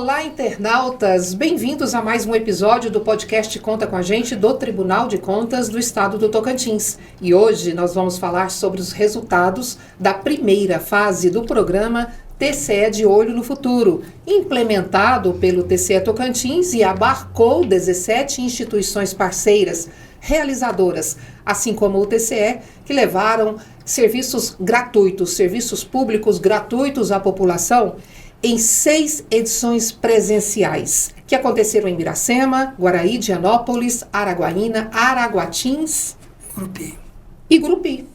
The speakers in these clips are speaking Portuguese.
Olá, internautas! Bem-vindos a mais um episódio do podcast Conta com a Gente do Tribunal de Contas do Estado do Tocantins. E hoje nós vamos falar sobre os resultados da primeira fase do programa TCE de Olho no Futuro, implementado pelo TCE Tocantins e abarcou 17 instituições parceiras, realizadoras, assim como o TCE, que levaram serviços gratuitos, serviços públicos gratuitos à população, em 6 edições presenciais, que aconteceram em Iracema, Guaraí, Dianópolis, Araguaína, Araguatins e Gurupi.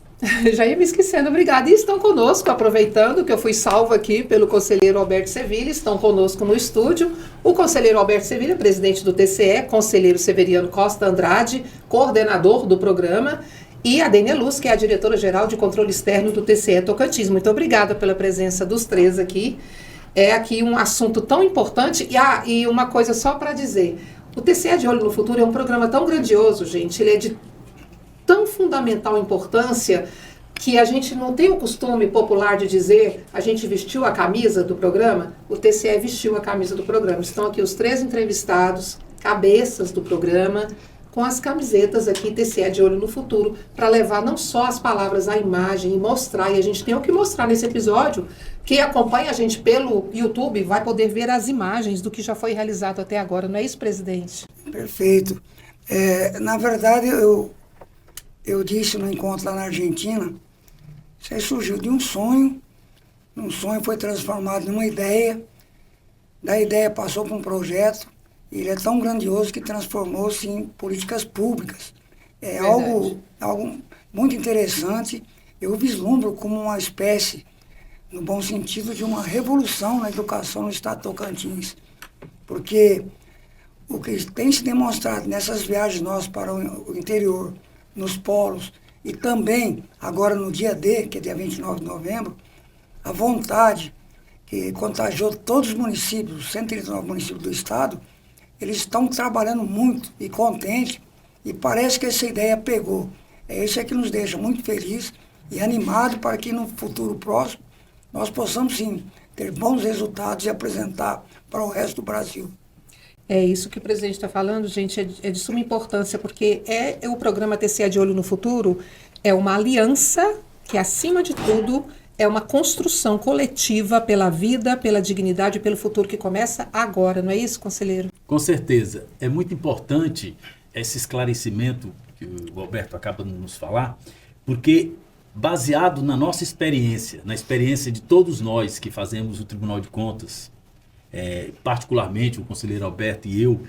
Já ia me esquecendo, obrigada. E estão conosco, aproveitando que eu fui salva aqui pelo conselheiro Alberto Sevilha, estão conosco no estúdio o conselheiro Alberto Sevilha, presidente do TCE, conselheiro Severiano Costa Andrade, coordenador do programa, e a Dênia Luz, que é a diretora-geral de controle externo do TCE Tocantins. Muito obrigada pela presença dos três aqui. É aqui um assunto tão importante. E uma coisa só para dizer, o TCE de Olho no Futuro é um programa tão grandioso, gente, ele é de tão fundamental importância que a gente não tem o costume popular de dizer a gente vestiu a camisa do programa. O TCE vestiu a camisa do programa. Estão aqui os 3 entrevistados, cabeças do programa, com as camisetas aqui TCE de Olho no Futuro, para levar não só as palavras, a imagem e mostrar, e a gente tem o que mostrar nesse episódio. Quem acompanha a gente pelo YouTube vai poder ver as imagens do que já foi realizado até agora, não é isso, presidente? Perfeito. Na verdade, eu disse no encontro lá na Argentina, isso aí surgiu de um sonho foi transformado numa ideia, da ideia passou para um projeto, e ele é tão grandioso que transformou-se em políticas públicas. É algo muito interessante, eu vislumbro como uma espécie, no bom sentido, de uma revolução na educação no estado de Tocantins. Porque o que tem se demonstrado nessas viagens nossas para o interior, nos polos, e também agora no dia D, que é dia 29 de novembro, a vontade que contagiou todos os municípios, os 139 municípios do estado, eles estão trabalhando muito e contentes, e parece que essa ideia pegou. Isso que nos deixa muito felizes e animados para que no futuro próximo nós possamos, sim, ter bons resultados e apresentar para o resto do Brasil. É isso que o presidente está falando, gente, é de suma importância, porque o programa TCE de Olho no Futuro é uma aliança que, acima de tudo, é uma construção coletiva pela vida, pela dignidade e pelo futuro que começa agora, não é isso, conselheiro? Com certeza. É muito importante esse esclarecimento que o Alberto acaba de nos falar, porque baseado na nossa experiência, na experiência de todos nós que fazemos o Tribunal de Contas, particularmente o conselheiro Alberto e eu,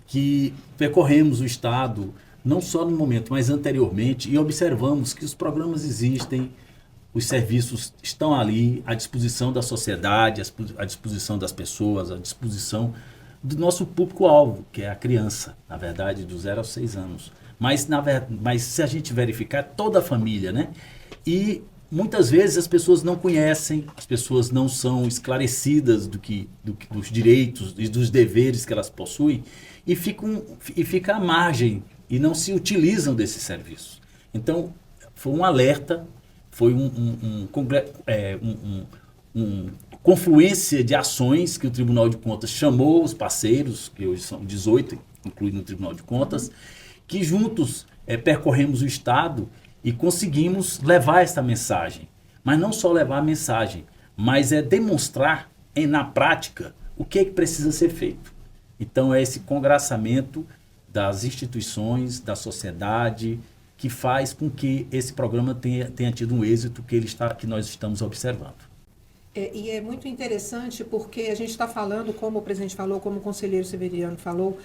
que percorremos o Estado, não só no momento, mas anteriormente, e observamos que os programas existem, os serviços estão ali à disposição da sociedade, à disposição das pessoas, à disposição do nosso público-alvo, que é a criança, na verdade, do 0 aos 6 anos. Mas se a gente verificar, toda a família, né? E muitas vezes as pessoas não conhecem, as pessoas não são esclarecidas dos direitos e dos deveres que elas possuem e fica à margem e não se utilizam desse serviço. Então, foi um alerta, foi uma confluência de ações que o Tribunal de Contas chamou os parceiros, que hoje são 18, incluindo o Tribunal de Contas, que juntos percorremos o Estado e conseguimos levar essa mensagem. Mas não só levar a mensagem, mas demonstrar na prática o que é que precisa ser feito. Então é esse congraçamento das instituições, da sociedade, que faz com que esse programa tenha tido um êxito que nós estamos observando. E é muito interessante porque a gente está falando, como o presidente falou, como o conselheiro Severiano falou,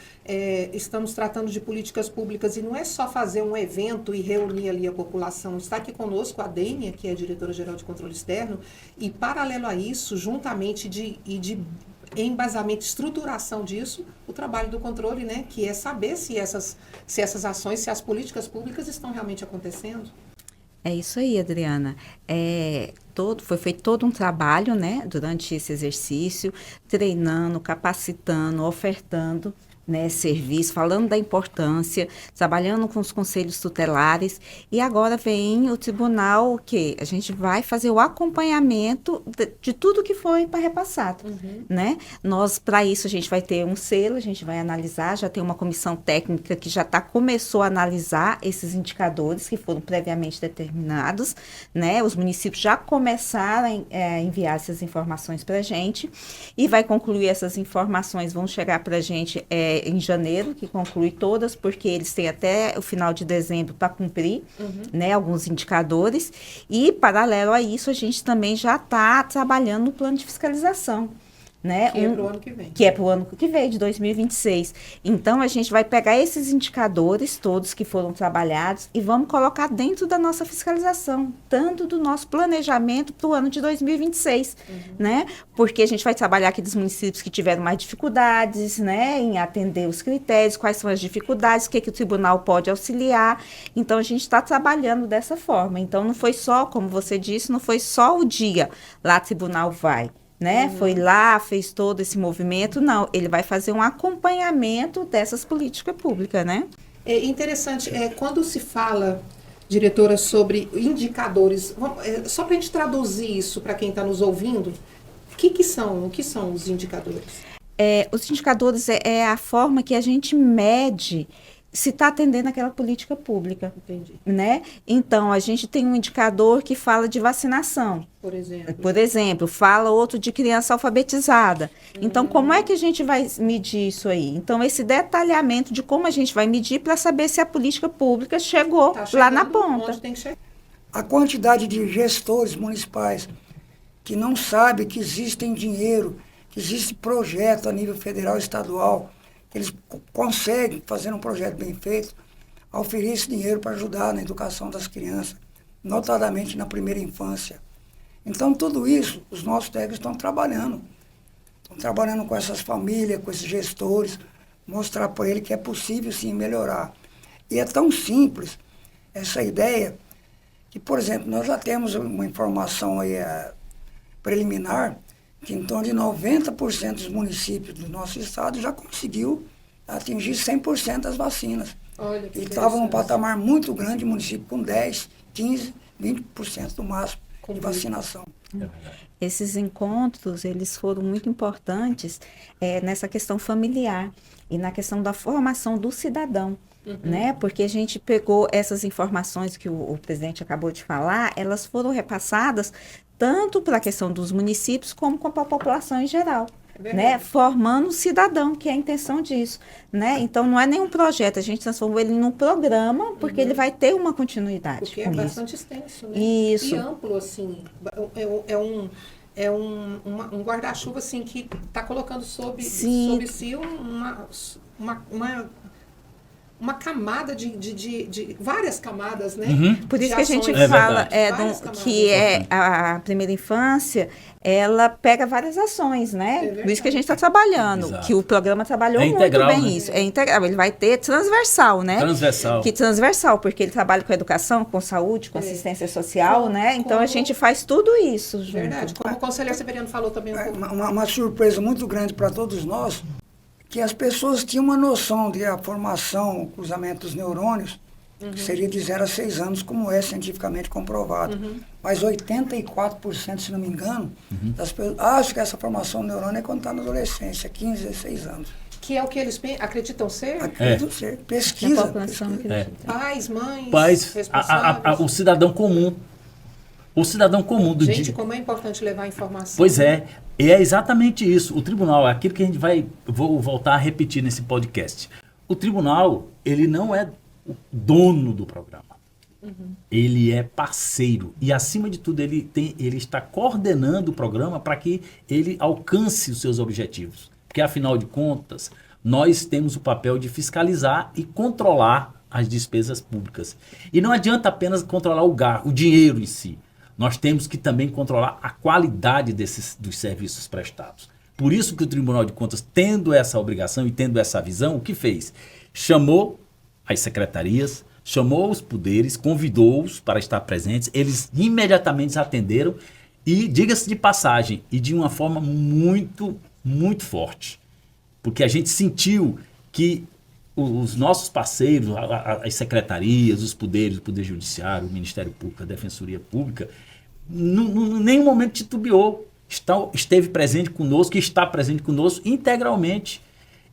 estamos tratando de políticas públicas e não é só fazer um evento e reunir ali a população. Está aqui conosco a Dênia, que é a diretora-geral de controle externo, e paralelo a isso, juntamente de embasamento, estruturação disso, o trabalho do controle, né, que é saber se essas ações, se as políticas públicas estão realmente acontecendo. É isso aí, Adriana. Foi feito todo um trabalho, né, durante esse exercício, treinando, capacitando, ofertando, né, serviço, falando da importância, trabalhando com os conselhos tutelares, e agora vem o tribunal, que a gente vai fazer o acompanhamento de tudo que foi para repassado, né? Nós, para isso, a gente vai ter um selo, a gente vai analisar, já tem uma comissão técnica que já começou a analisar esses indicadores que foram previamente determinados, né? Os municípios já começaram a enviar essas informações para a gente, e vai concluir essas informações, vão chegar para a gente em janeiro, que conclui todas, porque eles têm até o final de dezembro para cumprir, né, alguns indicadores, e paralelo a isso, a gente também já está trabalhando no plano de fiscalização. Né? Que é para o ano que vem. Que é para o ano que vem, de 2026. Então, a gente vai pegar esses indicadores todos que foram trabalhados e vamos colocar dentro da nossa fiscalização, tanto do nosso planejamento para o ano de 2026, né? Porque a gente vai trabalhar aqueles municípios que tiveram mais dificuldades, né, em atender os critérios, quais são as dificuldades, o que o tribunal pode auxiliar. Então, a gente está trabalhando dessa forma. Então, não foi só, como você disse, não foi só o dia lá o tribunal vai. Né? Foi lá, fez todo esse movimento. Não, ele vai fazer um acompanhamento dessas políticas públicas, né? É interessante, quando se fala, diretora, sobre indicadores, só para a gente traduzir isso para quem está nos ouvindo, o que são os indicadores? Os indicadores é a forma que a gente mede se está atendendo aquela política pública. Entendi. Né? Então, a gente tem um indicador que fala de vacinação. Por exemplo, fala outro de criança alfabetizada. Então, como é que a gente vai medir isso aí? Então, esse detalhamento de como a gente vai medir para saber se a política pública chegou lá na ponta. Onde tem que chegar. A quantidade de gestores municipais que não sabem que existem dinheiro, que existe projeto a nível federal e estadual, eles conseguem, fazer um projeto bem feito, oferecer esse dinheiro para ajudar na educação das crianças, notadamente na primeira infância. Então, tudo isso, os nossos técnicos estão trabalhando com essas famílias, com esses gestores, mostrar para ele que é possível, sim, melhorar. E é tão simples essa ideia que, por exemplo, nós já temos uma informação aí preliminar, que em torno de 90% dos municípios do nosso estado já conseguiu atingir 100% das vacinas. Olha, que e estava num patamar muito grande, município com 10, 15, 20% no máximo de vacinação. Esses encontros, eles foram muito importantes nessa questão familiar e na questão da formação do cidadão. Né? Porque a gente pegou essas informações que o presidente acabou de falar, elas foram repassadas tanto para a questão dos municípios como para a população em geral. Né? Formando o cidadão, que é a intenção disso. Né? Então, não é nenhum projeto, a gente transformou ele num programa, porque ele vai ter uma continuidade. Porque é bastante extenso, né? Isso. E amplo, assim. É um guarda-chuva, assim, que está colocando sob si uma camada de várias camadas, né? Por isso de que a gente ações. fala Que a primeira infância, ela pega várias ações, né? Por isso que a gente está trabalhando, Exato. Que o programa trabalhou muito integral, bem né? isso. É integral, ele vai ter transversal, né? Transversal. Porque ele trabalha com educação, com saúde, com assistência social, né? Então a gente faz tudo isso junto. Verdade, como o conselheiro Severiano falou também um pouco. Uma surpresa muito grande para todos nós, que as pessoas tinham uma noção de a formação, o cruzamento dos neurônios, que seria de 0 a 6 anos, como é cientificamente comprovado. Mas 84%, se não me engano, das pessoas acham que essa formação do neurônio é quando está na adolescência, 15, 16 anos. Que é o que eles acreditam ser? Acreditam ser. Pesquisa. Pais, mães, responsáveis. O cidadão comum. O cidadão comum do dia. Gente, como é importante levar informação. Pois é. E é exatamente isso. O tribunal, aquilo que a gente vou voltar a repetir nesse podcast. O tribunal, ele não é o dono do programa. Ele é parceiro. E, acima de tudo, ele está coordenando o programa para que ele alcance os seus objetivos. Porque, afinal de contas, nós temos o papel de fiscalizar e controlar as despesas públicas. E não adianta apenas controlar o dinheiro em si. Nós temos que também controlar a qualidade dos serviços prestados. Por isso que o Tribunal de Contas, tendo essa obrigação e tendo essa visão, o que fez? Chamou as secretarias, chamou os poderes, convidou-os para estar presentes, eles imediatamente atenderam e, diga-se de passagem, e de uma forma muito, muito forte. Porque a gente sentiu que os nossos parceiros, as secretarias, os poderes, o Poder Judiciário, o Ministério Público, a Defensoria Pública, em nenhum momento titubeou, esteve presente conosco e está presente conosco integralmente.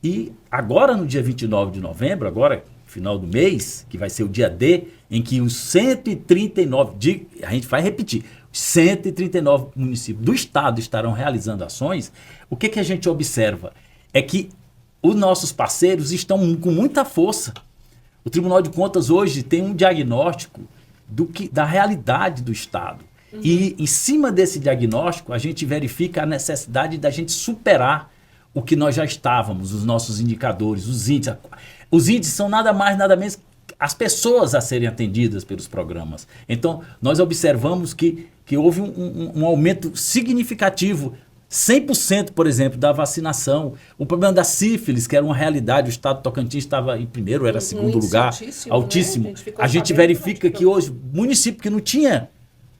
E agora, no dia 29 de novembro, agora, final do mês, que vai ser o dia D, em que os 139, a gente vai repetir, 139 municípios do estado estarão realizando ações, o que a gente observa? É que os nossos parceiros estão com muita força. O Tribunal de Contas hoje tem um diagnóstico da realidade do estado. E em cima desse diagnóstico, a gente verifica a necessidade da gente superar o que nós já estávamos, os nossos indicadores, os índices. Os índices são nada mais, nada menos as pessoas a serem atendidas pelos programas. Então, nós observamos que houve um aumento significativo, 100%, por exemplo, da vacinação. O problema da sífilis, que era uma realidade, o estado do Tocantins estava em primeiro, era segundo lugar, altíssimo. Né? A gente verifica que hoje, município que não tinha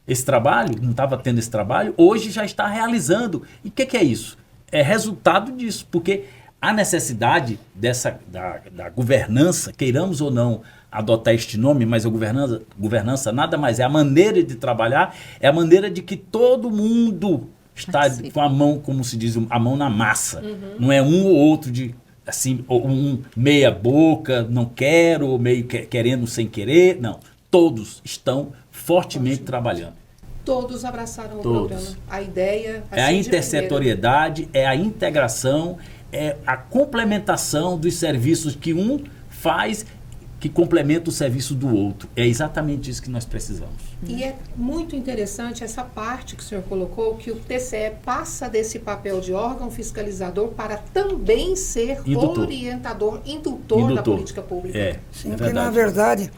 esse trabalho, não estava tendo esse trabalho, hoje já está realizando. E o que é isso? É resultado disso, porque a necessidade da governança, queiramos ou não adotar este nome, mas a governança nada mais é a maneira de trabalhar, é a maneira de que todo mundo está com a mão, como se diz, a mão na massa. Não é um ou outro de assim, um meia boca, não quero, ou meio querendo sem querer, não. Todos estão fortemente trabalhando. Todos abraçaram o programa. A ideia... É a intersetoriedade, é a integração, é a complementação dos serviços que um faz, que complementa o serviço do outro. É exatamente isso que nós precisamos. E é muito interessante essa parte que o senhor colocou, que o TCE passa desse papel de órgão fiscalizador para também ser orientador, indutor da política pública. Sim, porque na verdade,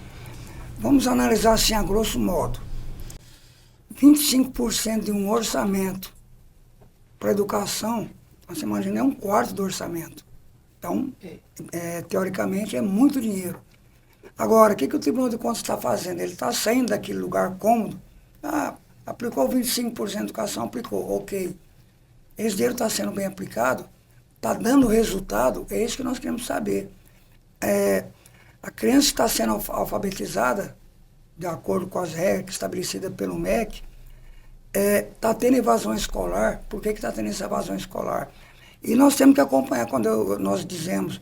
vamos analisar assim a grosso modo. 25% de um orçamento para educação, você imagina, é um quarto do orçamento. Então, teoricamente, é muito dinheiro. Agora, o que o Tribunal de Contas está fazendo? Ele está saindo daquele lugar cômodo. Aplicou 25% de educação, aplicou, ok. Esse dinheiro está sendo bem aplicado, está dando resultado, é isso que nós queremos saber. A criança está sendo alfabetizada, de acordo com as regras estabelecidas pelo MEC, está tendo evasão escolar. Por que está tendo essa evasão escolar? E nós temos que acompanhar, quando nós dizemos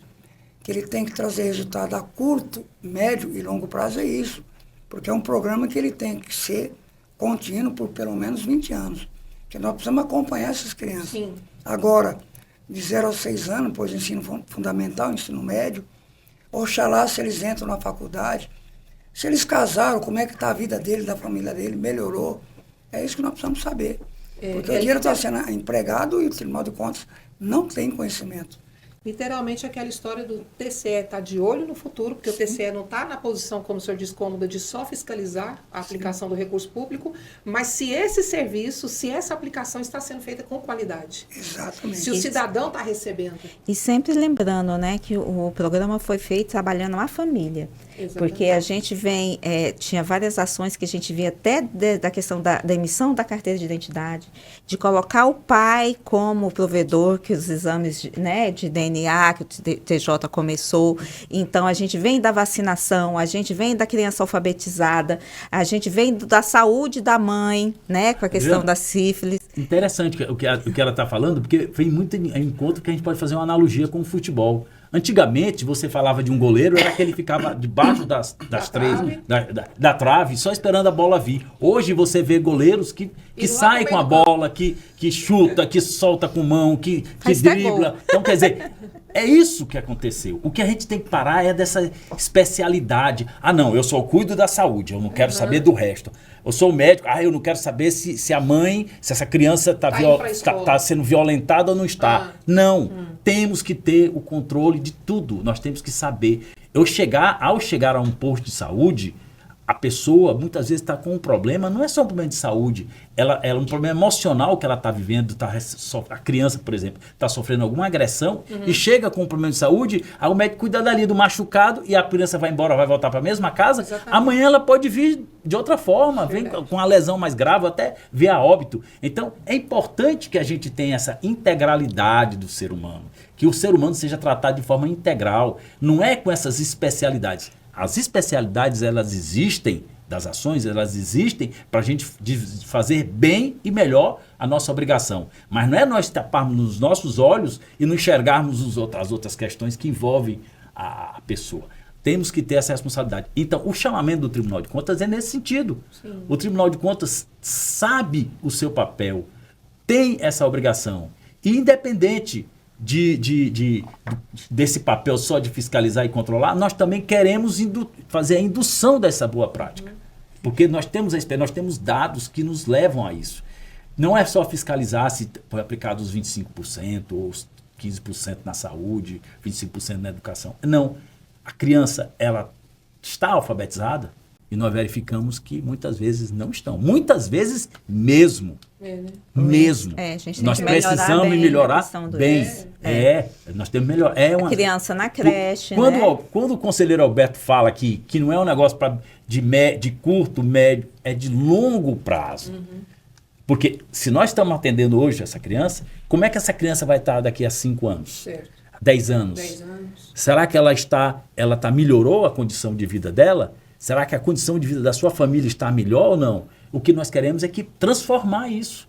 que ele tem que trazer resultado a curto, médio e longo prazo, é isso. Porque é um programa que ele tem que ser contínuo por pelo menos 20 anos. Que nós precisamos acompanhar essas crianças. Sim. Agora, de 0 a 6 anos, pois ensino fundamental, ensino médio, oxalá se eles entram na faculdade, se eles casaram, como é que está a vida dele, da família dele, melhorou. É isso que nós precisamos saber. Porque o dinheiro está sendo empregado e o Tribunal de Contas não tem conhecimento. Literalmente aquela história do TCE estar de olho no futuro, porque o TCE não está na posição, como o senhor diz, cômoda de só fiscalizar a aplicação do recurso público, mas se esse serviço, se essa aplicação está sendo feita com qualidade. Exatamente. Se o cidadão está recebendo. E sempre lembrando, né, que o programa foi feito trabalhando a família. Exatamente. Porque a gente vem, tinha várias ações que a gente via até da questão da emissão da carteira de identidade, de colocar o pai como provedor, que os exames de DNA, que o TJ começou. Então, a gente vem da vacinação, a gente vem da criança alfabetizada, a gente vem da saúde da mãe, né, com a questão da sífilis. Interessante o que ela está falando, porque vem muito em encontro que a gente pode fazer uma analogia com o futebol. Antigamente, você falava de um goleiro, era aquele que ficava debaixo da trave, só esperando a bola vir. Hoje você vê goleiros que saem com a bola, que chuta, que solta com mão, que dribla. Então, quer dizer, é isso que aconteceu. O que a gente tem que parar é dessa especialidade. Não, eu só cuido da saúde, eu não quero saber do resto. Eu sou médico, eu não quero saber se a mãe, se essa criança está sendo violentada ou não está. Não, temos que ter o controle de tudo, nós temos que saber. Ao chegar a um posto de saúde, a pessoa muitas vezes está com um problema, não é só um problema de saúde, ela é um problema emocional que ela está vivendo, a criança, por exemplo, está sofrendo alguma agressão e chega com um problema de saúde, aí o médico cuida dali do machucado e a criança vai embora, vai voltar para a mesma casa, Exatamente. amanhã ela pode vir de outra forma, vem com a lesão mais grave, até vir a óbito. Então, é importante que a gente tenha essa integralidade do ser humano, que o ser humano seja tratado de forma integral, não é com essas especialidades. As especialidades, elas existem, das ações, elas existem para a gente fazer bem e melhor a nossa obrigação. Mas não é nós taparmos os nossos olhos e não enxergarmos as outras questões que envolvem a pessoa. Temos que ter essa responsabilidade. Então, o chamamento do Tribunal de Contas é nesse sentido. Sim. O Tribunal de Contas sabe o seu papel, tem essa obrigação. E independente desse papel só de fiscalizar e controlar, nós também queremos fazer a indução dessa boa prática. Porque nós temos dados que nos levam a isso. Não é só fiscalizar se foi aplicado os 25% ou os 15% na saúde, 25% na educação. Não. A criança, ela está alfabetizada e nós verificamos que muitas vezes não estão. Muitas vezes mesmo. Mesmo. A gente tem nós que precisamos melhorar bem. Nós temos que melhorar. A criança na creche, quando o conselheiro Alberto fala que não é um negócio de curto, médio, é de longo prazo. Porque se nós estamos atendendo hoje essa criança, como é que essa criança vai estar daqui a 5 anos? Certo. 10 anos? 10 anos. Será que melhorou a condição de vida dela? Será que a condição de vida da sua família está melhor ou não? O que nós queremos é transformar isso.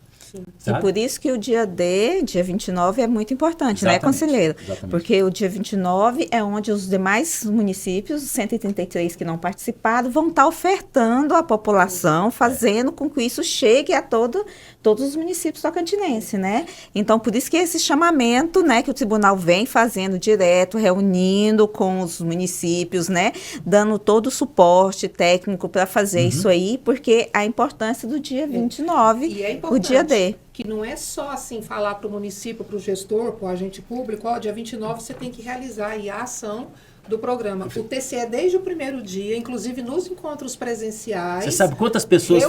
E por isso que o dia D, dia 29, é muito importante, né, conselheiro? Exatamente. Porque o dia 29 é onde os demais municípios, 133 que não participaram, vão estar ofertando à população, fazendo com que isso chegue a todos os municípios tocantinenses, né? Então, por isso que esse chamamento, né, que o tribunal vem fazendo direto, reunindo com os municípios, né, dando todo o suporte técnico para fazer isso aí, porque a importância do dia 29, o dia D. Que não é só assim falar para o município, para o gestor, para o agente público, dia 29 você tem que realizar aí a ação do programa. O TCE, desde o primeiro dia, inclusive nos encontros presenciais... Você sabe quantas pessoas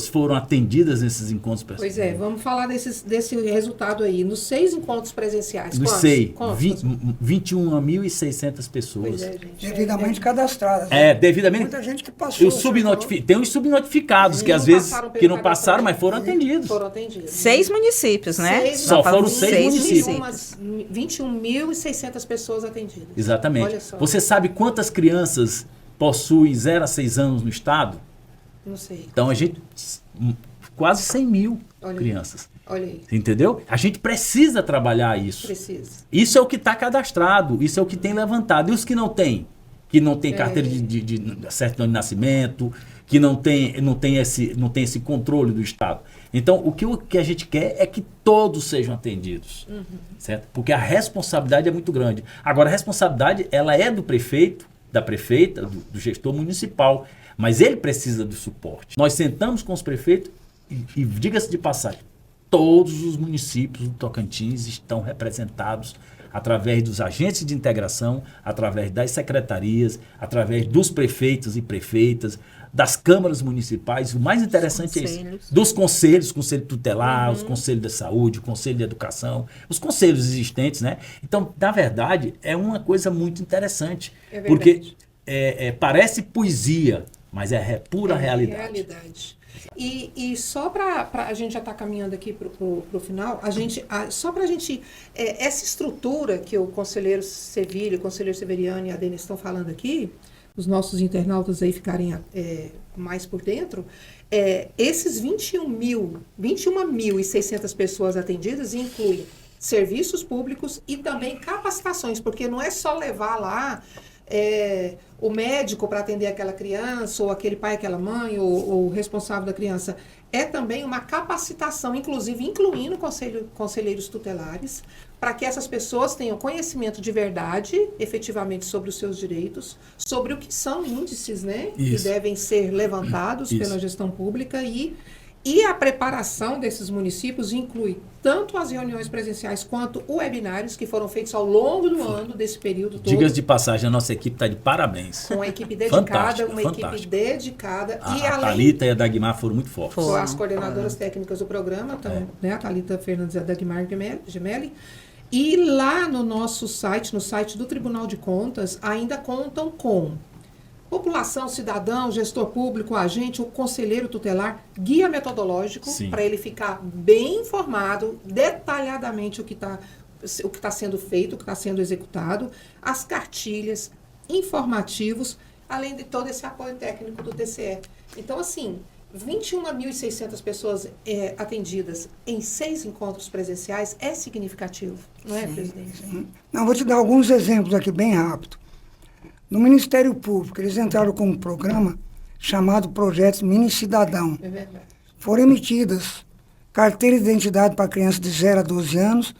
foram atendidas nesses encontros presenciais? Pois é, vamos falar desse resultado aí. Nos 6 encontros presenciais, nos 21.600 pessoas. Pois é, gente. Devidamente cadastradas. Devidamente. Muita gente que passou. Tem os subnotificados, que às vezes não passaram, mas foram atendidos. 6 municípios, né? Só foram 6 municípios. 21.600 pessoas atendidas. Exatamente. Você sabe quantas crianças possuem 0 a 6 anos no estado? Não sei. Então a gente... Quase 100 mil crianças. Olha aí. Entendeu? A gente precisa trabalhar isso. Precisa. Isso é o que está cadastrado, isso é o que tem levantado. E os que não têm? Que não tem carteira de certidão de nascimento, que não tem esse controle do Estado. Então, o que a gente quer é que todos sejam atendidos, certo? Porque a responsabilidade é muito grande. Agora, a responsabilidade, ela é do prefeito, da prefeita, do gestor municipal, mas ele precisa do suporte. Nós sentamos com os prefeitos e diga-se de passagem, todos os municípios do Tocantins estão representados através dos agentes de integração, através das secretarias, através dos prefeitos e prefeitas, das câmaras municipais. O mais interessante é isso. Dos conselhos, conselho tutelar, os conselhos da saúde, o conselho de educação, os conselhos existentes, né? Então, na verdade, é uma coisa muito interessante. Porque parece poesia, mas é pura realidade. E só para a gente já estar caminhando aqui para o final, só para a gente, essa estrutura que o conselheiro Sevilha, o conselheiro Severiano e a Denis estão falando aqui, os nossos internautas aí ficarem mais por dentro, esses 21.600 pessoas atendidas incluem serviços públicos e também capacitações, porque não é só levar lá o médico para atender aquela criança, ou aquele pai, aquela mãe, ou o responsável da criança. É também uma capacitação, inclusive incluindo conselheiros tutelares, para que essas pessoas tenham conhecimento de verdade, efetivamente, sobre os seus direitos, sobre o que são índices, né, que devem ser levantados pela gestão pública E a preparação desses municípios inclui tanto as reuniões presenciais quanto webinários que foram feitos ao longo do ano, desse período todo. Digas de passagem, a nossa equipe está de parabéns. Com uma equipe dedicada, Fantástico, uma fantástico. equipe dedicada. A Thalita e a Dagmar foram muito fortes. Com as coordenadoras técnicas do programa, então, né, a Thalita Fernandes e a Dagmar Gemelli. E lá no nosso site, no site do Tribunal de Contas, ainda contam com população, cidadão, gestor público, agente, o conselheiro tutelar, guia metodológico, para ele ficar bem informado, detalhadamente o que está sendo feito, o que está sendo executado, as cartilhas, informativos, além de todo esse apoio técnico do TCE. Então, assim, 21.600 pessoas atendidas em 6 encontros presenciais é significativo, não é, presidente? Não, vou te dar alguns exemplos aqui bem rápido. No Ministério Público, eles entraram com um programa chamado Projeto Mini Cidadão. É verdade. Foram emitidas carteiras de identidade para crianças de 0 a 12 anos,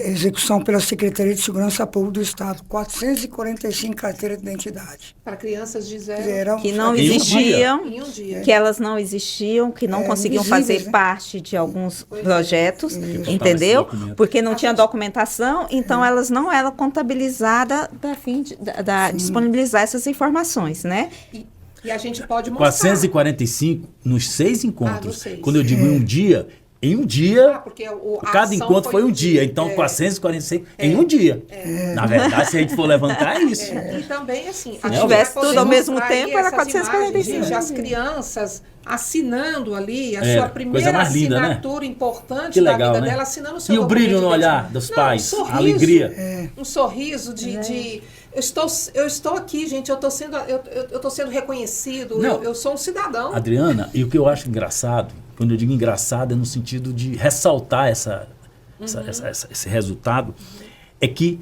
execução pela Secretaria de Segurança Pública do Estado, 445 carteiras de identidade. Para crianças de 0 que não existiam, em um dia. que elas não existiam, que não conseguiam invisíveis, fazer né? parte de alguns projetos, entendeu? Esse documento. Porque não tinha documentação, então elas não eram contabilizadas a fim de disponibilizar essas informações, né? E a gente pode mostrar. 445 nos 6 encontros. nos 6. Quando eu digo em um dia, Porque cada ação encontro foi um dia. Então, 446 em um dia. Na verdade, se a gente for levantar, é isso. E também, assim, Se tivesse tudo ao mesmo tempo, era 445. Gente, as crianças assinando ali a É, sua coisa primeira mais linda, né? assinatura importante Que legal, da vida né? dela, assinando o seu E o brilho documento no de olhar identidade. dos Não, pais, um sorriso, a alegria. Um sorriso de eu estou aqui, gente, eu estou sendo reconhecido, Não. eu sou um cidadão. Adriana, e o que eu acho engraçado, quando eu digo engraçado, é no sentido de ressaltar esse resultado, é que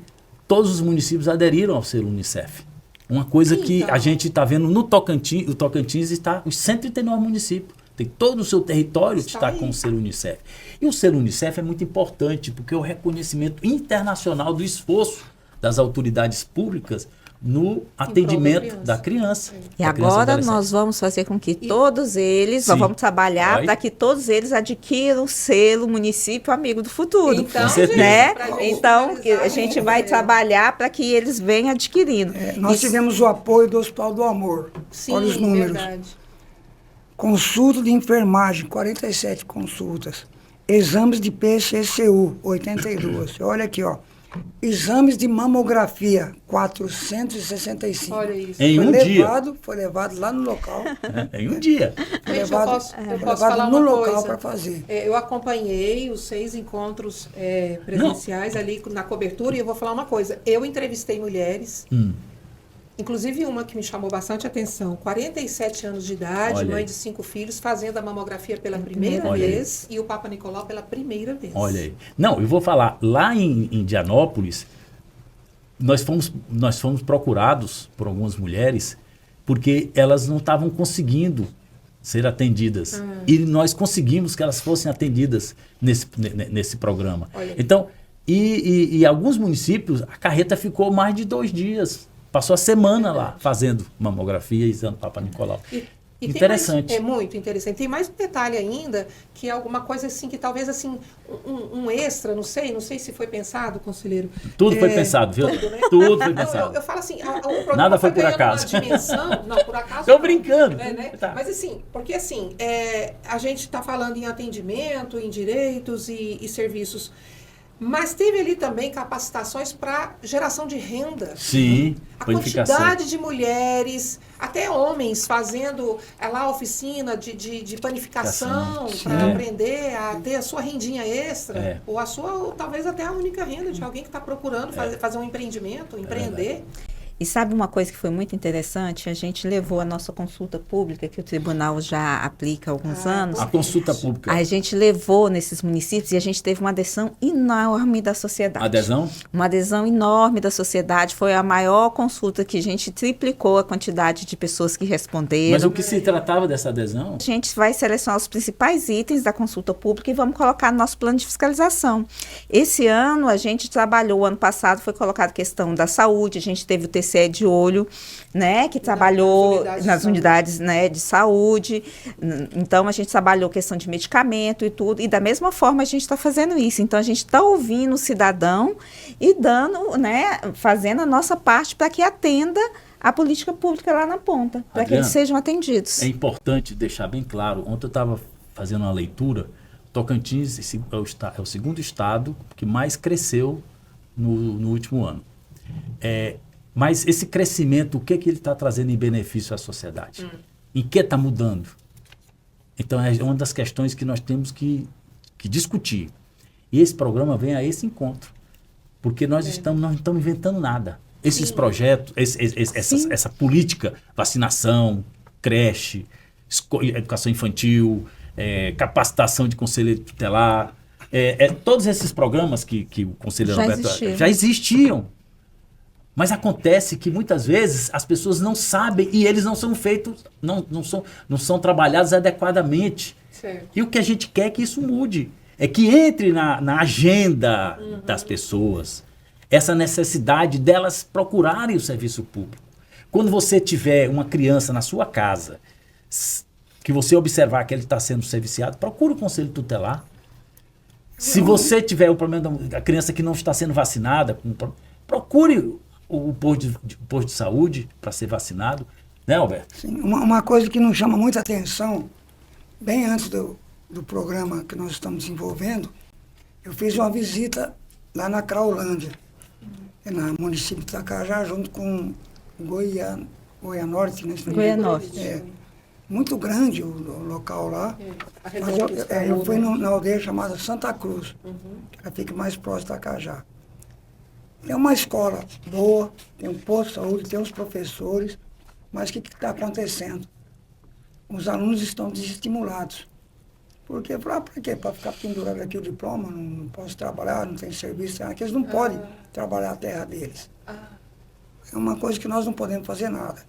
todos os municípios aderiram ao selo Unicef. Uma coisa que a gente está vendo no Tocantins, o Tocantins está os 139 municípios. Tem todo o seu território que está com o selo Unicef. E o selo Unicef é muito importante, porque é o reconhecimento internacional do esforço das autoridades públicas no atendimento da criança. E agora nós vamos fazer com que todos eles, nós vamos trabalhar para que todos eles adquiram o selo Município Amigo do Futuro. Então, certeza. né? Gente, Então, a gente vai trabalhar para que eles venham adquirindo. Nós tivemos o apoio do Hospital do Amor. Sim, Olha os números. verdade. Consulta de enfermagem, 47 consultas. Exames de PCCU, 82. Olha aqui, ó. Exames de mamografia, 465. Olha isso. Em um dia. Foi levado lá no local. Em um dia. Foi Gente, levado, eu foi posso levado falar no uma local coisa. para fazer. Eu acompanhei os 6 encontros presenciais ali na cobertura e eu vou falar uma coisa. Eu entrevistei mulheres, inclusive uma que me chamou bastante atenção, 47 anos de idade, Olha mãe aí. de 5 filhos, fazendo a mamografia pela primeira Olha aí. vez e o Papa Nicolau pela primeira vez. Olha aí. Não, eu vou falar, lá em Indianópolis, nós fomos procurados por algumas mulheres porque elas não estavam conseguindo ser atendidas. E nós conseguimos que elas fossem atendidas nesse programa. Olha aí. Então, e alguns municípios, a carreta ficou mais de 2 dias. Passou a semana lá fazendo mamografia e exame Papa Nicolau. E Interessante. Tem mais, é muito interessante. Tem mais um detalhe ainda, que é alguma coisa assim, que talvez assim, um extra, não sei se foi pensado, conselheiro. Tudo foi pensado, viu? Tudo, né? Tudo foi Não, pensado. eu falo assim, o programa Nada foi por ganhando acaso. uma dimensão, não, por acaso. Tô não, brincando. né? Tá. Mas assim, porque assim, a gente está falando em atendimento, em direitos e serviços, mas teve ali também capacitações para geração de renda. Sim, A qualificação. quantidade de mulheres, até homens, fazendo lá oficina de panificação para aprender a ter a sua rendinha extra, ou a sua, ou talvez até a única renda de alguém que está procurando fazer um empreendimento, empreender. E sabe uma coisa que foi muito interessante? A gente levou a nossa consulta pública, que o tribunal já aplica há alguns anos. A consulta pública. A gente levou nesses municípios e a gente teve uma adesão enorme da sociedade. Adesão? Uma adesão enorme da sociedade. Foi a maior consulta que a gente triplicou a quantidade de pessoas que responderam. Mas o que se tratava dessa adesão? A gente vai selecionar os principais itens da consulta pública e vamos colocar no nosso plano de fiscalização. Esse ano a gente trabalhou, o ano passado foi colocada a questão da saúde, a gente teve o TCE TCE de olho, né, que trabalhou nas unidades, né, de saúde. Então, a gente trabalhou questão de medicamento e tudo, e da mesma forma a gente está fazendo isso. Então, a gente está ouvindo o cidadão e dando, né, fazendo a nossa parte para que atenda a política pública lá na ponta, para que eles sejam atendidos. É importante deixar bem claro, ontem eu estava fazendo uma leitura, Tocantins é o segundo estado que mais cresceu no último ano. Mas esse crescimento, o que ele está trazendo em benefício à sociedade? Em que está mudando? Então, é uma das questões que nós temos que discutir. E esse programa vem a esse encontro, porque nós não estamos inventando nada. Esses projetos, essa política, vacinação, creche, educação infantil, capacitação de conselheiro tutelar, todos esses programas que o conselheiro Roberto já existiam. Mas acontece que muitas vezes as pessoas não sabem e eles não são feitos, não são trabalhados adequadamente. Certo. E o que a gente quer é que isso mude, é que entre na agenda das pessoas essa necessidade delas procurarem o serviço público. Quando você tiver uma criança na sua casa, que você observar que ele está sendo serviciado, procure o conselho tutelar. Se você tiver o problema da criança que não está sendo vacinada, procure o posto de saúde para ser vacinado. Né, Alberto? Sim, uma coisa que nos chama muita atenção, bem antes do programa que nós estamos desenvolvendo, eu fiz uma visita lá na Craolândia, no município de Itacajá, junto com Goianorte, né? Goianorte. Muito grande o local lá. Mas eu fui na aldeia chamada Santa Cruz, que ela fica mais próximo de Itacajá. Tem uma escola boa, tem um posto de saúde, tem os professores, mas o que está acontecendo? Os alunos estão desestimulados. Porque, para quê? Para ficar pendurado aqui o diploma, não posso trabalhar, não tem serviço, que eles não podem trabalhar a terra deles. É uma coisa que nós não podemos fazer nada.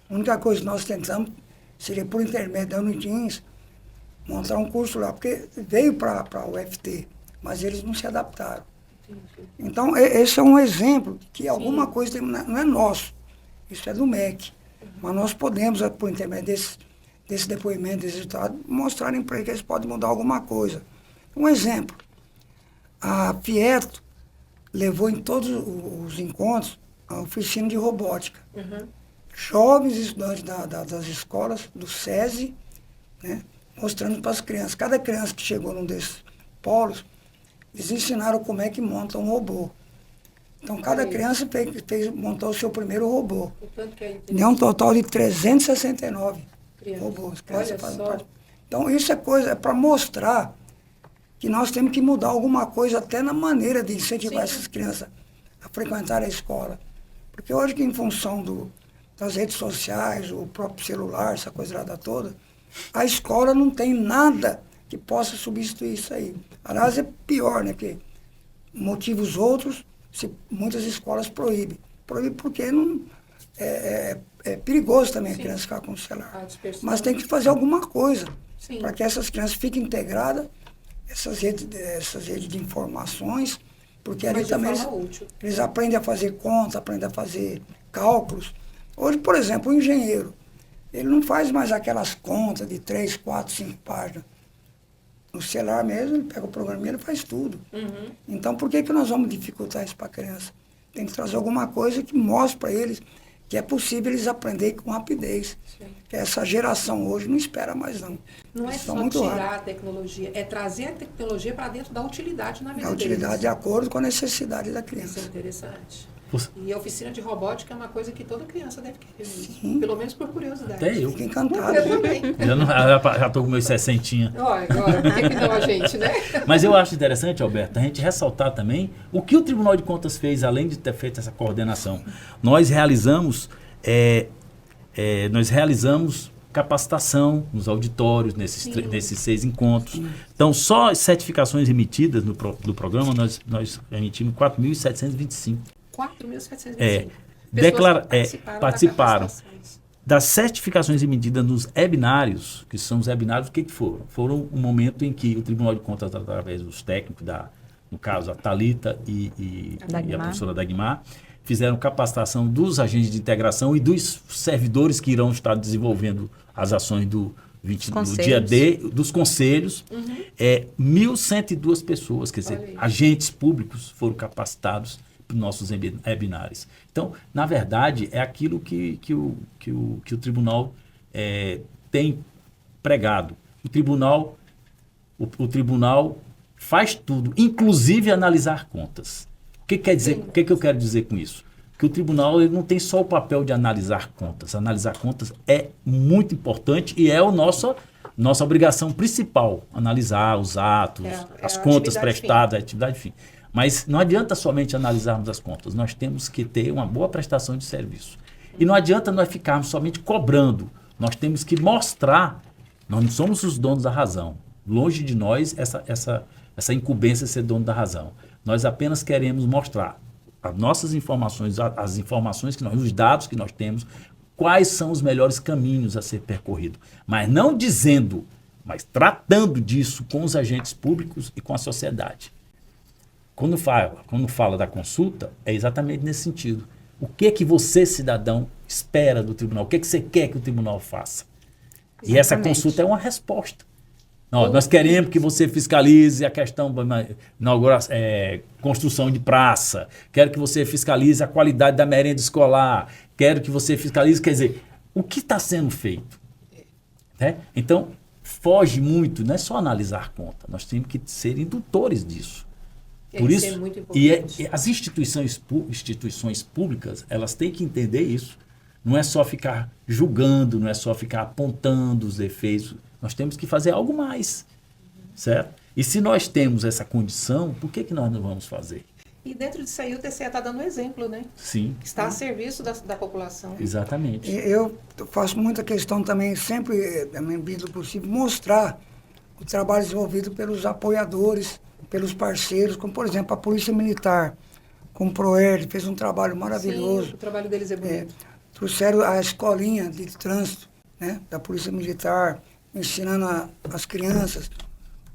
A única coisa que nós tentamos seria, por intermédio da Unitins, montar um curso lá, porque veio para o UFT, mas eles não se adaptaram. Então, esse é um exemplo de que alguma coisa não é nosso, isso é do MEC. Mas nós podemos, por intermédio desse depoimento, desse resultado, mostrarem para eles que eles podem mudar alguma coisa. Um exemplo, a Fieto levou em todos os encontros a oficina de robótica. Jovens estudantes das escolas, do SESI, né, mostrando para as crianças. Cada criança que chegou num desses polos, eles ensinaram como é que monta um robô. Então, cada criança montou o seu primeiro robô. Deu um total de 369 robôs. Então, isso é para mostrar que nós temos que mudar alguma coisa até na maneira de incentivar essas crianças a frequentar a escola. Porque hoje, que em função das redes sociais, o próprio celular, essa coisa lá toda, a escola não tem nada que possa substituir isso aí. Aliás, é pior, né? Porque motivos outros, muitas escolas proíbem. Proíbem porque não, é perigoso também a criança ficar com o celular. Mas tem que fazer alguma coisa para que essas crianças fiquem integradas, essas redes de informações, porque ali também eles aprendem a fazer conta, aprendem a fazer cálculos. Hoje, por exemplo, o engenheiro, ele não faz mais aquelas contas de 3, 4, 5 páginas. No celular mesmo, ele pega o programinha e faz tudo. Então, por que nós vamos dificultar isso para a criança? Tem que trazer alguma coisa que mostre para eles que é possível eles aprenderem com rapidez. Que essa geração hoje não espera mais, não. Não é só tirar a tecnologia, é trazer a tecnologia para dentro da utilidade na vida deles. A utilidade de acordo com a necessidade da criança. Isso é interessante. E a oficina de robótica é uma coisa que toda criança deve querer. Pelo menos por curiosidade. Até eu. Fico encantado. Eu também. Já estou com meus 60. Olha, agora, por que não a gente, né? Mas eu acho interessante, Alberto, a gente ressaltar também o que o Tribunal de Contas fez, além de ter feito essa coordenação. Nós realizamos capacitação nos auditórios, nesses 6 encontros. Então, só as certificações emitidas do programa, nós emitimos 4.725. 4.725. Participaram. Das certificações emitidas nos webinários, que são os webinários, o que foram? Foram um momento em que o Tribunal de Contas, através dos técnicos, no caso a Thalita e a professora Dagmar, fizeram capacitação dos agentes de integração e dos servidores que irão estar desenvolvendo as ações do dia D, dos conselhos. 1.102 pessoas, quer dizer, agentes públicos foram capacitados para os nossos webinários. Então, na verdade, é aquilo que o tribunal tem pregado. O tribunal faz tudo, inclusive analisar contas. O que quer dizer? O que eu quero dizer com isso? Que o tribunal ele não tem só o papel de analisar contas. Analisar contas é muito importante e é a nossa obrigação principal. Analisar os atos, as contas prestadas, a atividade fim. Mas não adianta somente analisarmos as contas. Nós temos que ter uma boa prestação de serviço. E não adianta nós ficarmos somente cobrando. Nós temos que mostrar. Nós não somos os donos da razão. Longe de nós essa incumbência de ser dono da razão. Nós apenas queremos mostrar as nossas informações, as informações os dados que nós temos, quais são os melhores caminhos a ser percorrido. Mas não dizendo, mas tratando disso com os agentes públicos e com a sociedade. Quando fala da consulta, é exatamente nesse sentido. O que você, cidadão, espera do tribunal? O que você quer que o tribunal faça? Exatamente. E essa consulta é uma resposta. Nós queremos que você fiscalize a questão construção de praça, quero que você fiscalize a qualidade da merenda escolar, quero que você fiscalize, quer dizer, o que está sendo feito? Né? Então, foge muito, não é só analisar conta, nós temos que ser indutores disso. Por isso, é muito importante. As instituições públicas, elas têm que entender isso. Não é só ficar julgando, não é só ficar apontando os defeitos. Nós temos que fazer algo mais, certo? E se nós temos essa condição, por que nós não vamos fazer? E dentro disso aí o TCE está dando um exemplo, né? Sim. Que está a serviço da população. Exatamente. Eu faço muita questão também, sempre, na medida do possível, mostrar o trabalho desenvolvido pelos apoiadores, pelos parceiros, como, por exemplo, a Polícia Militar, como o PROERD, fez um trabalho maravilhoso. Sim, o trabalho deles é bonito. Trouxeram a escolinha de trânsito, né, da Polícia Militar, ensinando as crianças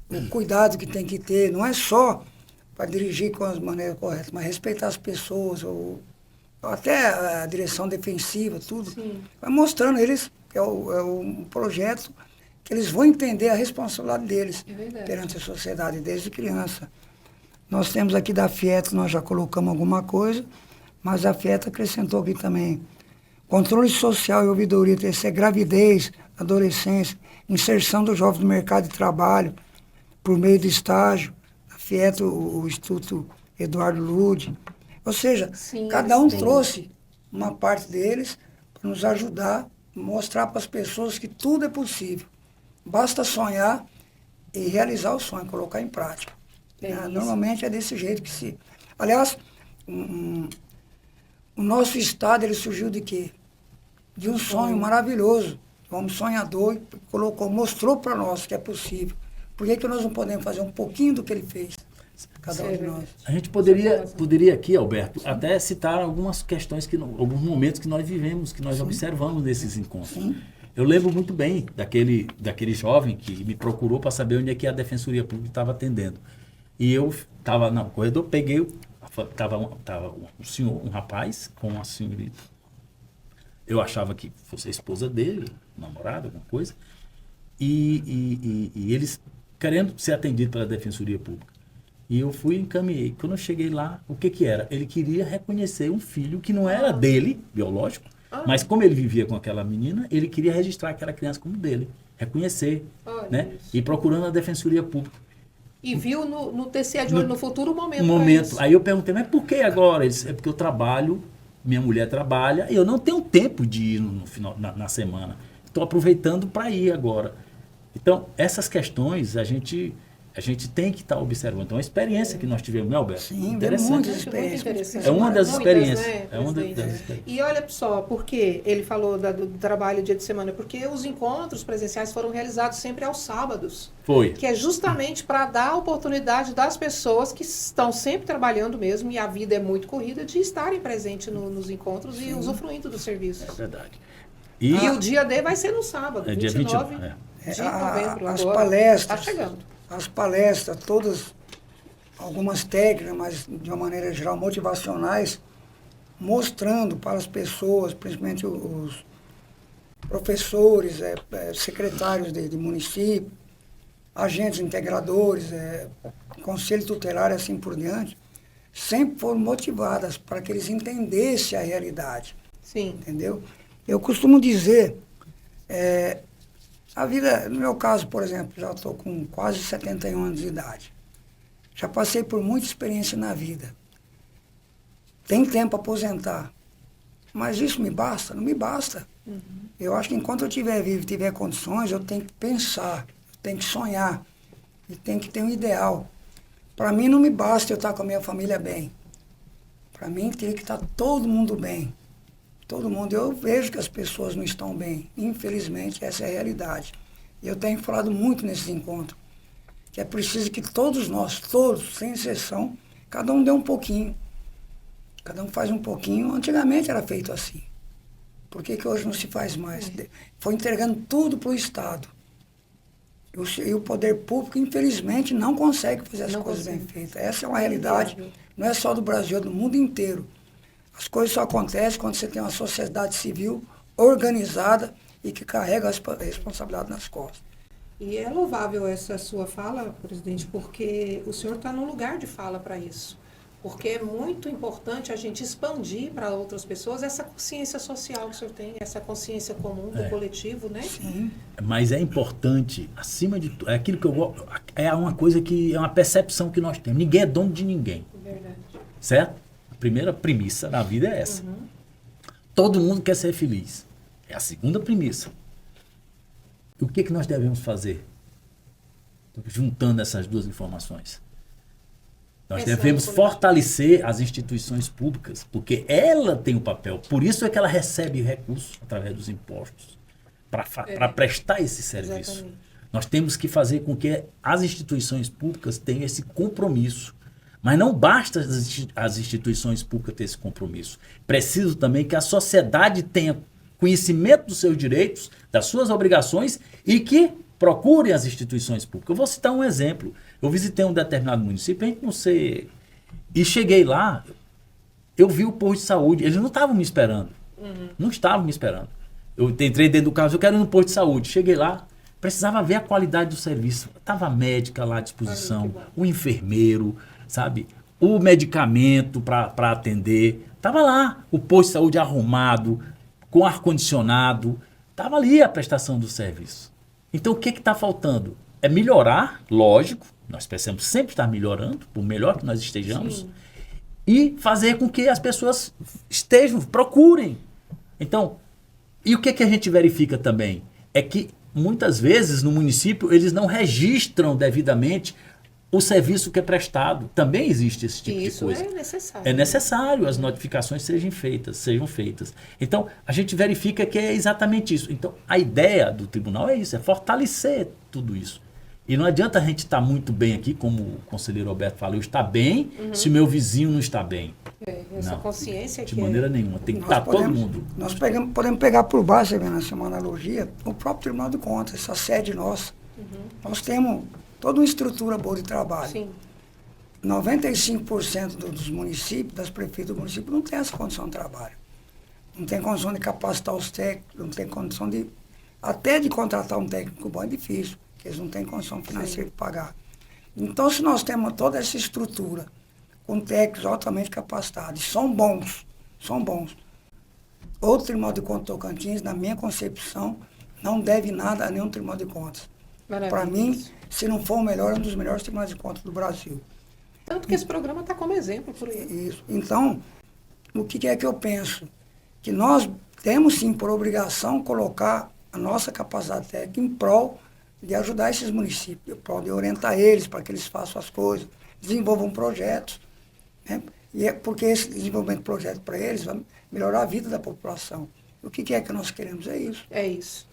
o cuidado que tem que ter. Não é só para dirigir com as maneiras corretas, mas respeitar as pessoas, ou até a direção defensiva, tudo. Sim. Vai mostrando eles, que é um projeto que eles vão entender a responsabilidade deles perante a sociedade desde criança. Nós temos aqui da FIET, nós já colocamos alguma coisa, mas a FIET acrescentou aqui também controle social e ouvidoria, TCE, gravidez, adolescência, inserção do jovem no mercado de trabalho por meio de estágio, a FIET, o Instituto Eduardo Lude. Ou seja, cada um trouxe uma parte deles para nos ajudar, mostrar para as pessoas que tudo é possível. Basta sonhar e realizar o sonho, colocar em prática. Normalmente é desse jeito que se... Aliás, o nosso estado ele surgiu de quê? De um sonho maravilhoso. Um homem sonhador mostrou para nós que é possível. Por que nós não podemos fazer um pouquinho do que ele fez? Cada um de nós. A gente poderia aqui, Alberto, até citar algumas questões, alguns momentos que nós vivemos, que nós observamos nesses encontros. Sim. Eu lembro muito bem daquele jovem que me procurou para saber onde é que a Defensoria Pública estava atendendo. E eu estava no corredor, estava um rapaz com uma senhorita. Eu achava que fosse a esposa dele, namorada, alguma coisa. E eles querendo ser atendidos pela Defensoria Pública. E eu fui e encaminhei. Quando eu cheguei lá, o que era? Ele queria reconhecer um filho que não era dele, biológico, mas como ele vivia com aquela menina, ele queria registrar aquela criança como dele, reconhecer, né? E procurando a Defensoria Pública. E viu no TCE de olho no futuro um momento. Aí eu perguntei, mas por que agora? Ele disse, é porque eu trabalho, minha mulher trabalha, e eu não tenho tempo de ir no final, na semana. Estou aproveitando para ir agora. Então, essas questões a gente tem que estar observando. Então, a experiência que nós tivemos, né, Alberto? Sim, interessante. É uma das experiências. Né, e olha só, por que ele falou do trabalho dia de semana? Porque os encontros presenciais foram realizados sempre aos sábados. Foi. Que é justamente para dar a oportunidade das pessoas que estão sempre trabalhando mesmo, e a vida é muito corrida, de estarem presentes nos encontros e usufruindo do serviço. É verdade. E o dia D vai ser no sábado, 29 dia 29, de novembro. As agora. palestras. Está chegando. As palestras, todas, algumas técnicas, mas de uma maneira geral motivacionais, mostrando para as pessoas, principalmente os professores, secretários de município, agentes integradores, conselho tutelar e assim por diante, sempre foram motivadas para que eles entendessem a realidade. Sim. Entendeu? Eu costumo dizer, a vida, no meu caso, por exemplo, já estou com quase 71 anos de idade. Já passei por muita experiência na vida. Tem tempo para aposentar. Mas isso me basta? Não me basta. Uhum. Eu acho que enquanto eu estiver vivo e tiver condições, eu tenho que pensar, eu tenho que sonhar, e tenho que ter um ideal. Para mim não me basta eu estar com a minha família bem. Para mim tem que estar todo mundo bem. Todo mundo. Eu vejo que as pessoas não estão bem. Infelizmente, essa é a realidade. E eu tenho falado muito nesses encontros, que é preciso que todos nós, todos, sem exceção, cada um dê um pouquinho. Cada um faz um pouquinho. Antigamente era feito assim. Por que hoje não se faz mais? Foi entregando tudo para o Estado. E o poder público, infelizmente, não consegue fazer as coisas bem feitas. Essa é uma realidade, não é só do Brasil, é do mundo inteiro. As coisas só acontecem quando você tem uma sociedade civil organizada e que carrega a responsabilidade nas costas. E é louvável essa sua fala, presidente, porque o senhor está no lugar de fala para isso. Porque é muito importante a gente expandir para outras pessoas essa consciência social que o senhor tem, essa consciência comum do coletivo, né? Sim. Mas é importante, acima de tudo, é aquilo que eu gosto, é uma coisa que é uma percepção que nós temos. Ninguém é dono de ninguém. Verdade. Certo? A primeira premissa da vida é essa. Uhum. Todo mundo quer ser feliz. É a segunda premissa. O que nós devemos fazer? Juntando essas duas informações. Nós devemos fortalecer as instituições públicas, porque ela tem o papel. Por isso é que ela recebe recursos através dos impostos para prestar esse serviço. Exatamente. Nós temos que fazer com que as instituições públicas tenham esse compromisso. Mas não basta as instituições públicas ter esse compromisso. Preciso também que a sociedade tenha conhecimento dos seus direitos, das suas obrigações e que procurem as instituições públicas. Eu vou citar um exemplo. Eu visitei um determinado município, a gente não sei, e cheguei lá, eu vi o posto de saúde, eles não estavam me esperando. Não estavam me esperando. Eu entrei dentro do carro, eu quero ir no posto de saúde. Cheguei lá, precisava ver a qualidade do serviço. Estava a médica lá à disposição, o enfermeiro, sabe? O medicamento para atender. Estava lá, o posto de saúde arrumado, com ar-condicionado. Estava ali a prestação do serviço. Então, o que está faltando? É melhorar, lógico, nós precisamos sempre estar melhorando, por melhor que nós estejamos, sim, e fazer com que as pessoas procurem. Então, e o que a gente verifica também? É que, muitas vezes, no município, eles não registram devidamente o serviço que é prestado. Também existe esse tipo de coisa. Isso é necessário. É necessário as notificações sejam feitas. Então, a gente verifica que é exatamente isso. Então, a ideia do tribunal é isso, é fortalecer tudo isso. E não adianta a gente estar muito bem aqui, como o conselheiro Roberto falou, estar bem se o meu vizinho não está bem. Essa não, consciência de maneira nenhuma. Tem que nós estar podemos, todo mundo. Nós podemos pegar por baixo, nessa uma analogia, o próprio Tribunal de Contas, essa sede nossa. Nós temos toda uma estrutura boa de trabalho. Sim. 95% dos municípios, das prefeituras do município, não tem essa condição de trabalho. Não tem condição de capacitar os técnicos, não tem condição de... Até de contratar um técnico bom é difícil, porque eles não têm condição financeira de pagar. Então, se nós temos toda essa estrutura, com técnicos altamente capacitados, são bons, outro Tribunal de Contas Tocantins, na minha concepção, não deve nada a nenhum Tribunal de Contas. Para mim, se não for o melhor, é um dos melhores tribunais de contas do Brasil. Tanto que esse programa está como exemplo por aí. Isso. Então, o que é que eu penso? Que nós temos sim por obrigação colocar a nossa capacidade técnica em prol de ajudar esses municípios, em prol de orientar eles para que eles façam as coisas, desenvolvam projetos, né? E é porque esse desenvolvimento de projeto para eles vai melhorar a vida da população. O que é que nós queremos? É isso. É isso.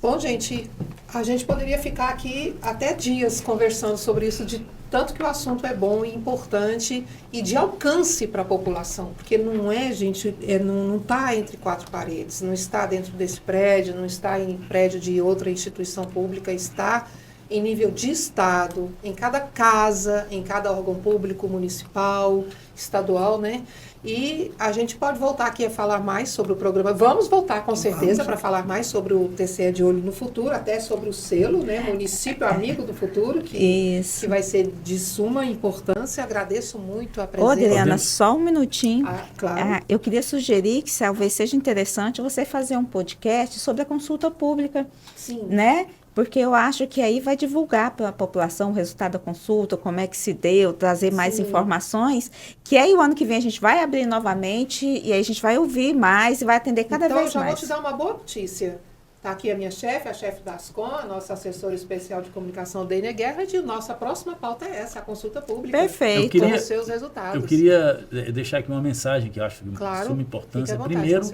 Bom, gente, a gente poderia ficar aqui até dias conversando sobre isso, de tanto que o assunto é bom e importante e de alcance para a população, porque não é, gente, não está entre quatro paredes, não está dentro desse prédio, não está em prédio de outra instituição pública, está em nível de estado, em cada casa, em cada órgão público, municipal, estadual, né? E a gente pode voltar aqui a falar mais sobre o programa. Vamos voltar com certeza para falar mais sobre o TCE de Olho no Futuro, até sobre o selo, né? Município Amigo do Futuro, que vai ser de suma importância. Agradeço muito a presença. Ô, Adriana, só um minutinho. Claro. Eu queria sugerir que talvez seja interessante você fazer um podcast sobre a consulta pública. Sim. Né? Porque eu acho que aí vai divulgar para a população o resultado da consulta, como é que se deu, trazer mais informações, que aí o ano que vem a gente vai abrir novamente e aí a gente vai ouvir mais e vai atender cada vez mais. Então, eu já vou te dar uma boa notícia. Está aqui a minha chefe, a chefe da Ascom, a nossa assessora especial de comunicação, Dênia Guerra, e nossa próxima pauta é essa, a consulta pública. Perfeito. Com os seus resultados. Eu queria deixar aqui uma mensagem que eu acho de suma importância. Primeiro,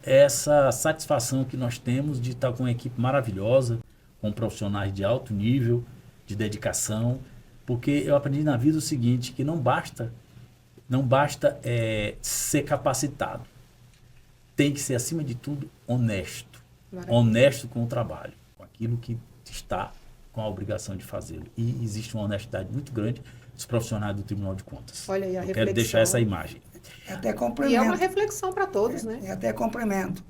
essa satisfação que nós temos de estar com uma equipe maravilhosa, com profissionais de alto nível, de dedicação, porque eu aprendi na vida o seguinte, que não basta ser capacitado. Tem que ser, acima de tudo, honesto. Maravilha. Honesto com o trabalho, com aquilo que está com a obrigação de fazê-lo. E existe uma honestidade muito grande dos profissionais do Tribunal de Contas. Olha aí a reflexão. Quero deixar essa imagem. Até complemento. E é uma reflexão para todos, né? E até complemento.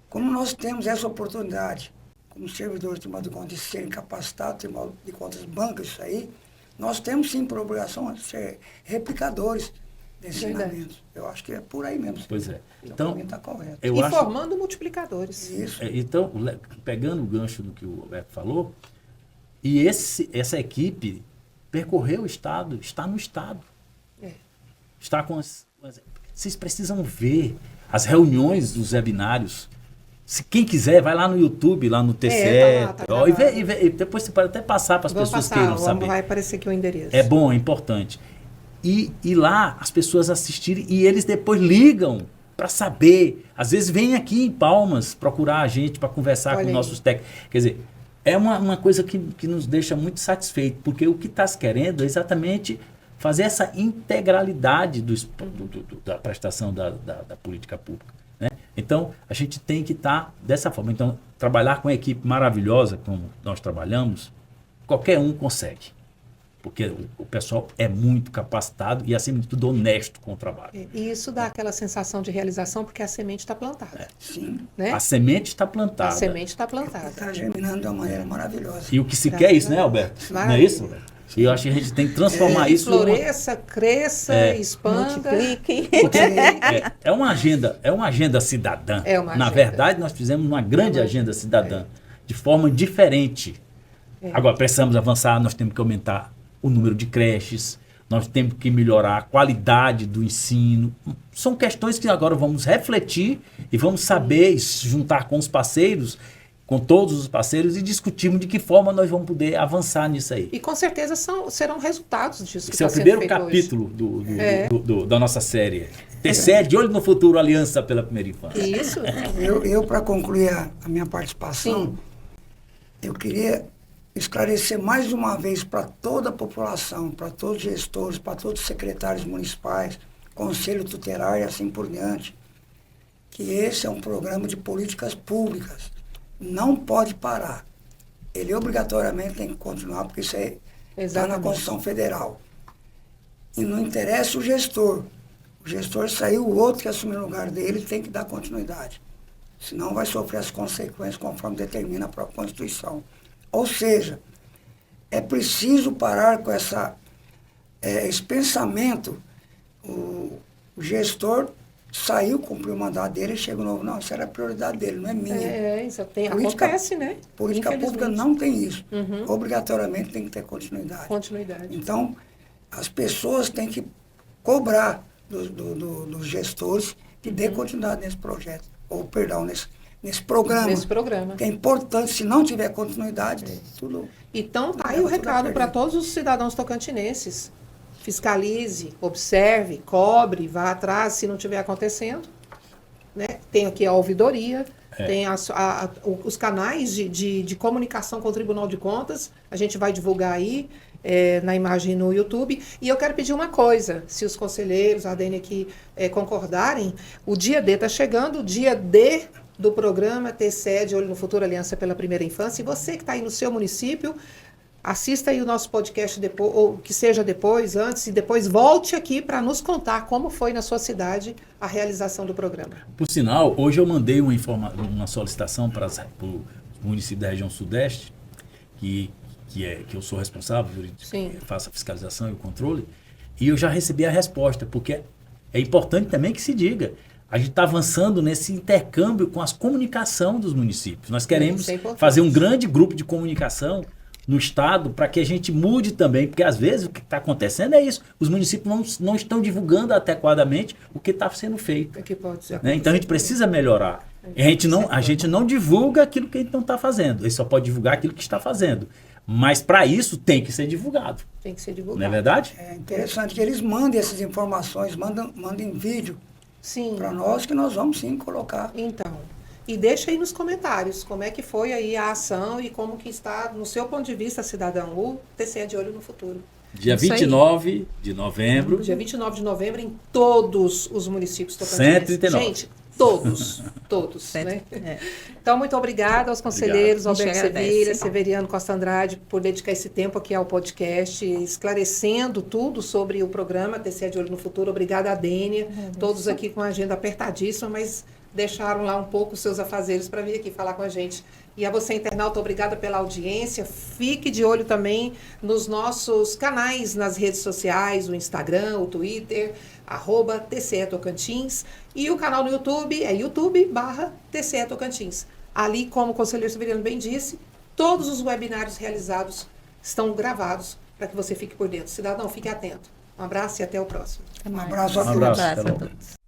Como nós temos essa oportunidade, como servidores do Tribunal de Contas, de serem capacitados, o Tribunal de Contas banca isso aí, nós temos sim por obrigação de ser replicadores desses ensinamentos. Eu acho que é por aí mesmo. Pois é. Então, está correto. Formando multiplicadores. Isso. Então, pegando o gancho do que o Roberto falou, e essa equipe percorreu o Estado, está no Estado. Está com vocês precisam ver as reuniões dos webinários. Se quem quiser, vai lá no YouTube, lá no TCE, e depois você pode até passar para as pessoas que queiram saber. Vai aparecer aqui o endereço. É bom, é importante. E lá as pessoas assistirem e eles depois ligam para saber. Às vezes vêm aqui em Palmas procurar a gente para conversar com nossos técnicos. Quer dizer, é uma coisa que nos deixa muito satisfeito, porque o que está se querendo é exatamente fazer essa integralidade da prestação da política pública. Né? Então, a gente tem que estar dessa forma. Então, trabalhar com uma equipe maravilhosa, como nós trabalhamos, qualquer um consegue. Porque o pessoal é muito capacitado e, acima de tudo, honesto com o trabalho. E isso dá aquela sensação de realização, porque a semente está plantada. Sim. Né? A semente está plantada. A semente está plantada. Está germinando de uma maneira maravilhosa. E o que se quer é isso, né, Alberto? Não é isso, Alberto? E eu acho que a gente tem que transformar isso floresça, cresça, expanda. Multiplique. É uma agenda cidadã. Na verdade, nós fizemos uma grande agenda cidadã, de forma diferente. Agora, precisamos avançar, nós temos que aumentar o número de creches, nós temos que melhorar a qualidade do ensino. São questões que agora vamos refletir e vamos saber se juntar com os parceiros, com todos os parceiros, e discutirmos de que forma nós vamos poder avançar nisso aí. E com certeza serão resultados disso. Esse é o primeiro capítulo da nossa série. TCE de Olho no Futuro, Aliança pela Primeira Infância. Isso. Eu para concluir a minha participação, eu queria esclarecer mais uma vez para toda a população, para todos os gestores, para todos os secretários municipais, conselho tutelar e assim por diante, que esse é um programa de políticas públicas. Não pode parar. Ele obrigatoriamente tem que continuar, porque isso está na Constituição Federal. E não interessa o gestor. O gestor saiu, o outro que assumiu o lugar dele tem que dar continuidade. Senão vai sofrer as consequências conforme determina a própria Constituição. Ou seja, é preciso parar com esse pensamento. O gestor saiu, cumpriu o mandato dele e chega novo. Não, isso era a prioridade dele, não é minha. Isso acontece, né? Política pública não tem isso. Obrigatoriamente tem que ter continuidade. Então, as pessoas têm que cobrar dos gestores que dê continuidade nesse projeto. Ou, perdão, nesse programa. Que é importante, se não tiver continuidade, tudo... Então, tá aí o recado para todos os cidadãos tocantinenses. Fiscalize, observe, cobre, vá atrás se não estiver acontecendo. Né? Tem aqui a ouvidoria, tem os canais de comunicação com o Tribunal de Contas, a gente vai divulgar aí na imagem no YouTube. E eu quero pedir uma coisa, se os conselheiros, a Dênia aqui concordarem, o dia D está chegando, o dia D do programa TCE de Olho no Futuro, Aliança pela Primeira Infância, e você que está aí no seu município, assista aí o nosso podcast depois, ou que seja depois, antes, e depois volte aqui para nos contar como foi na sua cidade a realização do programa. Por sinal, hoje eu mandei uma solicitação para os municípios da região sudeste, que eu sou responsável, faço a fiscalização e o controle, e eu já recebi a resposta, porque é importante também que se diga. A gente está avançando nesse intercâmbio com as comunicação dos municípios. Nós queremos fazer um grande grupo de comunicação no estado para que a gente mude também, porque às vezes o que está acontecendo é isso. Os municípios não estão divulgando adequadamente o que está sendo feito. É que pode ser, né? Então a gente precisa melhorar. A gente não divulga aquilo que a gente não está fazendo. Ele só pode divulgar aquilo que está fazendo. Mas para isso tem que ser divulgado. Tem que ser divulgado. Não é verdade? É interessante que eles mandem essas informações, mandem vídeo para nós, que nós vamos sim colocar. Então, e deixa aí nos comentários como é que foi aí a ação e como que está, no seu ponto de vista, cidadão, o TCE de Olho no Futuro. Dia 29 de novembro. Dia 29 de novembro em todos os municípios tocantinenses. 139. Gente, todos, né? Então, muito obrigada aos conselheiros Alberto Sevilla, Severiano Costa Andrade, por dedicar esse tempo aqui ao podcast, esclarecendo tudo sobre o programa TCE de Olho no Futuro. Obrigada a Dênia, todos aqui com a agenda apertadíssima, mas deixaram lá um pouco os seus afazeres para vir aqui falar com a gente. E a você, internauta, obrigada pela audiência. Fique de olho também nos nossos canais nas redes sociais, o Instagram, o Twitter, @TCE Tocantins. E o canal no YouTube é youtube.com/TCE Tocantins. Ali, como o conselheiro Severiano bem disse, todos os webinários realizados estão gravados para que você fique por dentro. Cidadão, fique atento. Um abraço e até o próximo. Um abraço a todos. Um abraço a todos.